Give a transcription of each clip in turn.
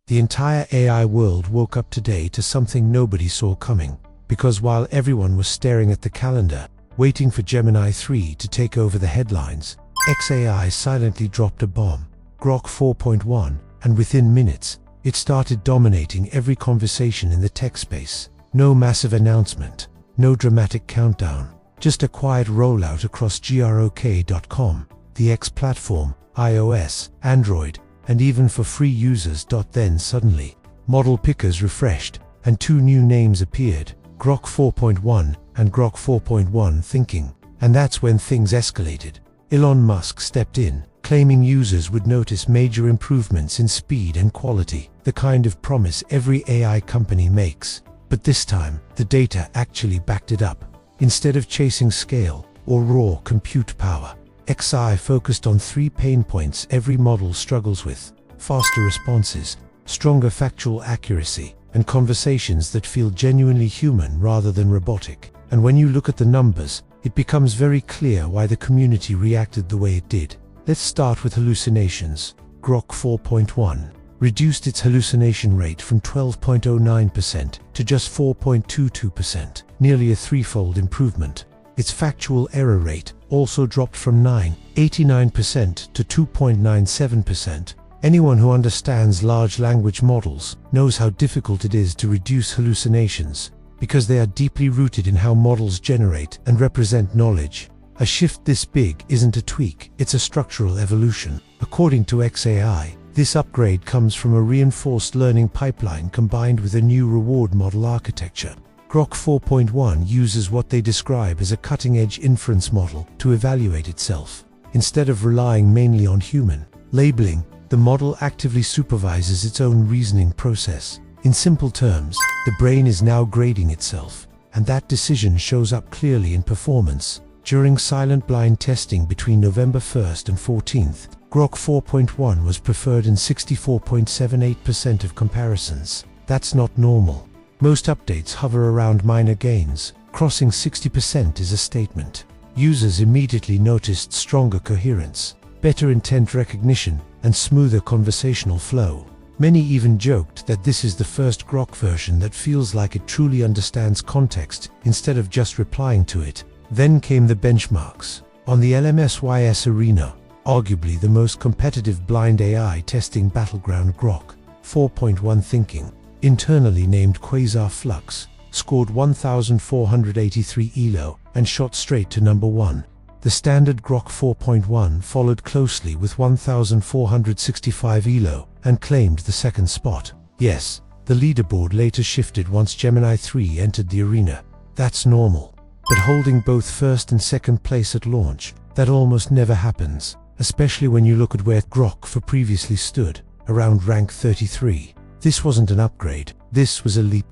The entire AI world woke up today to something nobody saw coming. Because while everyone was staring at the calendar, waiting for Gemini 3 to take over the headlines, xAI silently dropped a bomb, Grok 4.1, and within minutes, it started dominating every conversation in the tech space. No massive announcement, no dramatic countdown, just a quiet rollout across grok.com, the X platform, iOS, Android, and even for free users. Then suddenly, model pickers refreshed, and two new names appeared, Grok 4.1 and Grok 4.1 Thinking. And that's when things escalated. Elon Musk stepped in, claiming users would notice major improvements in speed and quality, the kind of promise every AI company makes. But this time, the data actually backed it up. Instead of chasing scale or raw compute power, xAI focused on three pain points every model struggles with: faster responses, stronger factual accuracy, and conversations that feel genuinely human rather than robotic. And when you look at the numbers, it becomes very clear why the community reacted the way it did. Let's start with hallucinations. Grok 4.1 reduced its hallucination rate from 12.09% to just 4.22%, nearly a threefold improvement. Its factual error rate also dropped from 9.89% to 2.97%. Anyone who understands large language models knows how difficult it is to reduce hallucinations, because they are deeply rooted in how models generate and represent knowledge. A shift this big isn't a tweak, it's a structural evolution. According to xAI, this upgrade comes from a reinforced learning pipeline combined with a new reward model architecture. Grok 4.1 uses what they describe as a cutting-edge inference model to evaluate itself. Instead of relying mainly on human labeling, the model actively supervises its own reasoning process. In simple terms, the brain is now grading itself, and that decision shows up clearly in performance. During silent blind testing between November 1st and 14th, Grok 4.1 was preferred in 64.78% of comparisons. That's not normal. Most updates hover around minor gains. Crossing 60% is a statement. Users immediately noticed stronger coherence, better intent recognition, and smoother conversational flow. Many even joked that this is the first Grok version that feels like it truly understands context instead of just replying to it. Then came the benchmarks. On the LMSYS Arena, arguably the most competitive blind AI testing battleground, Grok 4.1 Thinking, internally named Quasar Flux, scored 1,483 ELO and shot straight to number 1. The standard Grok 4.1 followed closely with 1,465 ELO and claimed the second spot. Yes, the leaderboard later shifted once Gemini 3 entered the arena. That's normal. But holding both first and second place at launch, that almost never happens, especially when you look at where Grok 4 previously stood, around rank 33. This wasn't an upgrade, this was a leap.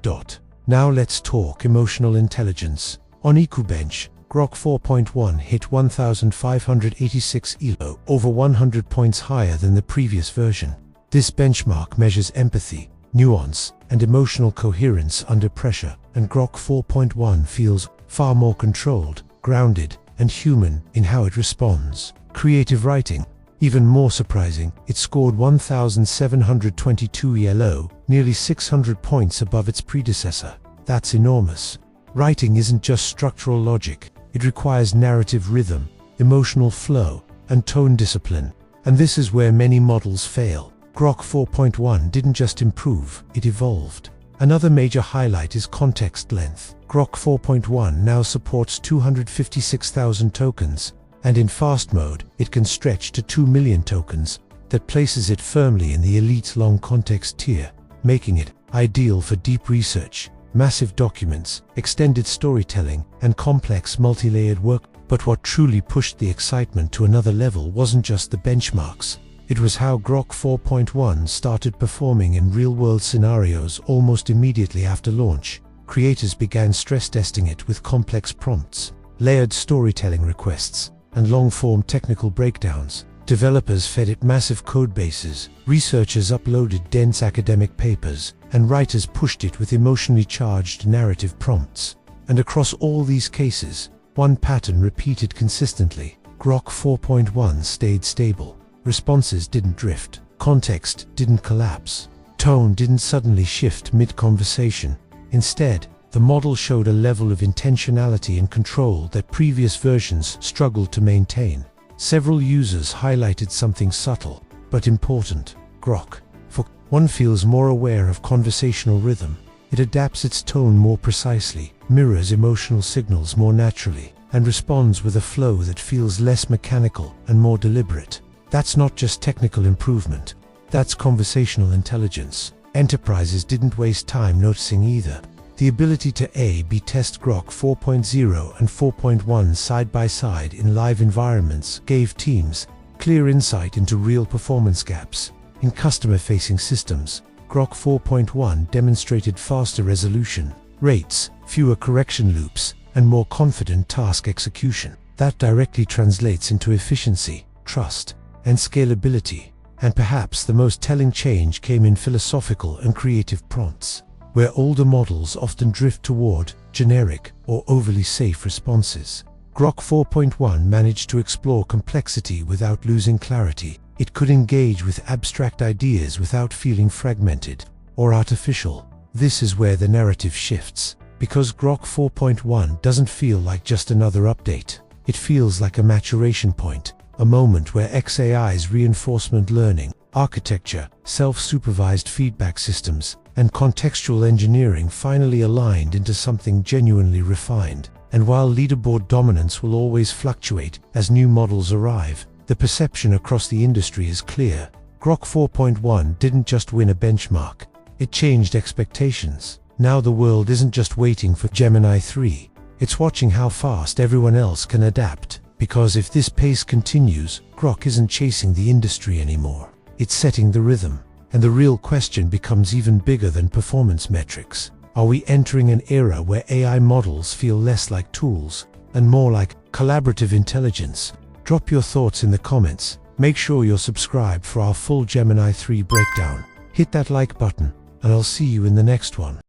Now let's talk emotional intelligence. On EQBench, Grok 4.1 hit 1,586 ELO, over 100 points higher than the previous version. This benchmark measures empathy, nuance, and emotional coherence under pressure, and Grok 4.1 feels far more controlled, grounded, and human in how it responds. Creative writing. Even more surprising, it scored 1,722 ELO, nearly 600 points above its predecessor. That's enormous. Writing isn't just structural logic, it requires narrative rhythm, emotional flow, and tone discipline. And this is where many models fail. Grok 4.1 didn't just improve, it evolved. Another major highlight is context length. Grok 4.1 now supports 256,000 tokens, and in fast mode, it can stretch to 2 million tokens. That places it firmly in the elite long context tier, making it ideal for deep research, massive documents, extended storytelling, and complex multi-layered work. But what truly pushed the excitement to another level wasn't just the benchmarks. It was how Grok 4.1 started performing in real-world scenarios almost immediately after launch. Creators began stress testing it with complex prompts, layered storytelling requests, and long-form technical breakdowns. Developers fed it massive codebases, researchers uploaded dense academic papers, and writers pushed it with emotionally charged narrative prompts. And across all these cases, one pattern repeated consistently. Grok 4.1 stayed stable. Responses didn't drift. Context didn't collapse. Tone didn't suddenly shift mid-conversation. Instead, the model showed a level of intentionality and control that previous versions struggled to maintain. Several users highlighted something subtle, but important. Grok 4.1 feels more aware of conversational rhythm. It adapts its tone more precisely, mirrors emotional signals more naturally, and responds with a flow that feels less mechanical and more deliberate. That's not just technical improvement. That's conversational intelligence. Enterprises didn't waste time noticing either. The ability to A/B test Grok 4.0 and 4.1 side by side in live environments gave teams clear insight into real performance gaps. In customer-facing systems, Grok 4.1 demonstrated faster resolution rates, fewer correction loops, and more confident task execution. That directly translates into efficiency, trust, and scalability. And perhaps the most telling change came in philosophical and creative prompts, where older models often drift toward generic or overly safe responses. Grok 4.1 managed to explore complexity without losing clarity. It could engage with abstract ideas without feeling fragmented or artificial. This is where the narrative shifts, because Grok 4.1 doesn't feel like just another update. It feels like a maturation point, a moment where XAI's reinforcement learning, architecture, self-supervised feedback systems, and contextual engineering finally aligned into something genuinely refined. And while leaderboard dominance will always fluctuate as new models arrive, the perception across the industry is clear. Grok 4.1 didn't just win a benchmark, it changed expectations. Now the world isn't just waiting for Gemini 3, it's watching how fast everyone else can adapt. Because if this pace continues, Grok isn't chasing the industry anymore. It's setting the rhythm. And the real question becomes even bigger than performance metrics. Are we entering an era where AI models feel less like tools and more like collaborative intelligence? Drop your thoughts in the comments. Make sure you're subscribed for our full Gemini 3 breakdown. Hit that like button, and I'll see you in the next one.